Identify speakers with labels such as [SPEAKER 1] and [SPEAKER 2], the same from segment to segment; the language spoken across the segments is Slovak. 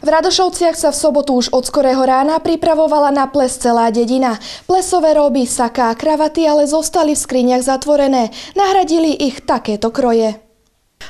[SPEAKER 1] V Radošovciach sa v sobotu už od skorého rána pripravovala na ples celá dedina. Plesové roby, saká a kravaty ale zostali v skriniach zatvorené. Nahradili ich takéto kroje.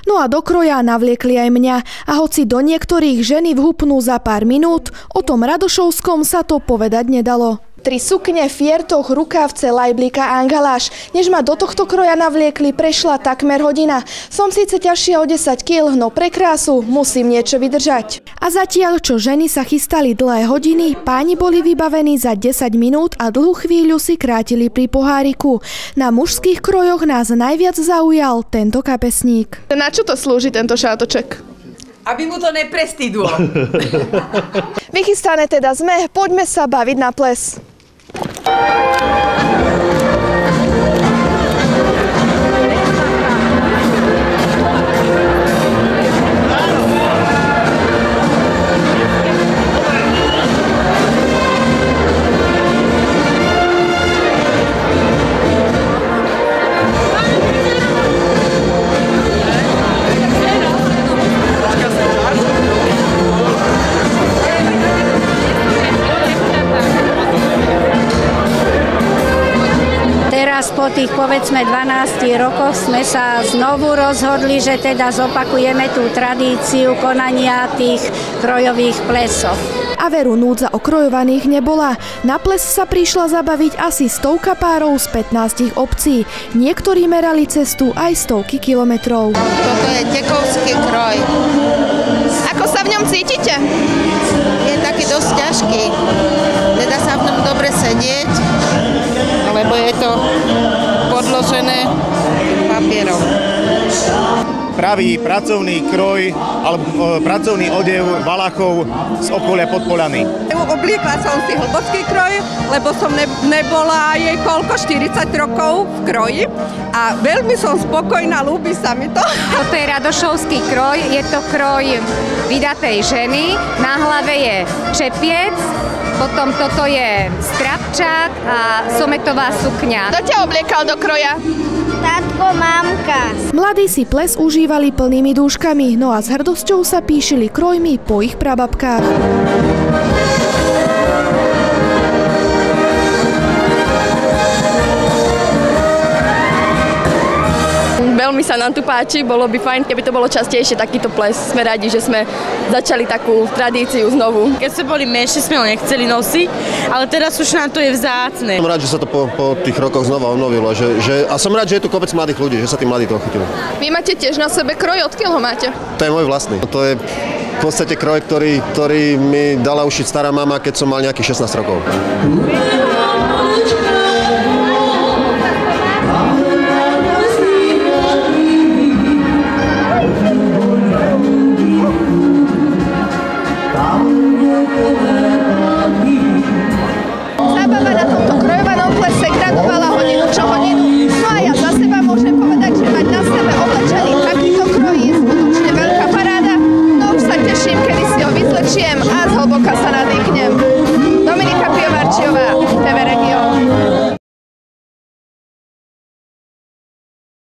[SPEAKER 1] No a do kroja navliekli aj mňa. A hoci do niektorých ženy vhupnú za pár minút, o tom Radošovskom sa to povedať nedalo. 3 sukne, fiertoch, rukávce, lajblíka a angaláš. Než ma do tohto kroja navliekli, prešla takmer hodina. Som síce ťažšia o 10 kg, no pre krásu musím niečo vydržať. A zatiaľ, čo ženy sa chystali dlhé hodiny, páni boli vybavení za 10 minút a dlhú chvíľu si krátili pri poháriku. Na mužských krojoch nás najviac zaujal tento kapesník. Na čo to slúži tento šátoček?
[SPEAKER 2] Aby mu to neprestydlo.
[SPEAKER 1] Vychystané teda sme, poďme sa baviť na ples.
[SPEAKER 3] Teraz po tých povedzme 12 rokoch sme sa znovu rozhodli, že teda zopakujeme tú tradíciu konania tých krojových plesov.
[SPEAKER 1] A veru núdza okrojovaných nebola. Na ples sa prišla zabaviť asi 100 párov z 15 obcí. Niektorí merali cestu aj stovky kilometrov.
[SPEAKER 4] Toto je tekovský kroj.
[SPEAKER 1] Ako sa v ňom cítite?
[SPEAKER 4] Je taký dosť ťažký. Nedá sa v ňom dobre sedieť, lebo je to podložené papierom.
[SPEAKER 5] Pravý pracovný kroj alebo pracovný odev Valachov z okolia Podpolany.
[SPEAKER 2] Obliekla som si hlboký kroj, lebo som nebola jej koľko, 40 rokov v kroji a veľmi som spokojná, ľúbi sa mi to.
[SPEAKER 6] Toto je radošovský kroj, je to kroj vydatej ženy, na hlave je čepiec, potom toto je strapčák a sometová sukňa.
[SPEAKER 1] Kto ťa obliekal do kroja?
[SPEAKER 3] Tatko, mamka.
[SPEAKER 1] Mladí si ples užívali plnými dúškami, no a s hrdosťou sa píšili krojmi po ich prababkách.
[SPEAKER 7] Veľmi sa nám tu páči, bolo by fajn, keby to bolo častejšie takýto ples. Sme radi, že sme začali takú tradíciu znovu.
[SPEAKER 8] Keď sme boli menší, sme ho nechceli nosiť, ale teraz už nám to je vzácne.
[SPEAKER 9] Som rád, že sa to po tých rokoch znova obnovilo a som rád, že je tu kopec mladých ľudí, že sa tí mladí toho chytili.
[SPEAKER 1] Vy máte tiež na sebe kroj, odkiaľ ho máte?
[SPEAKER 9] To je môj vlastný. To je v podstate kroj, ktorý mi dala ušiť stará mama, keď som mal nejakých 16 rokov.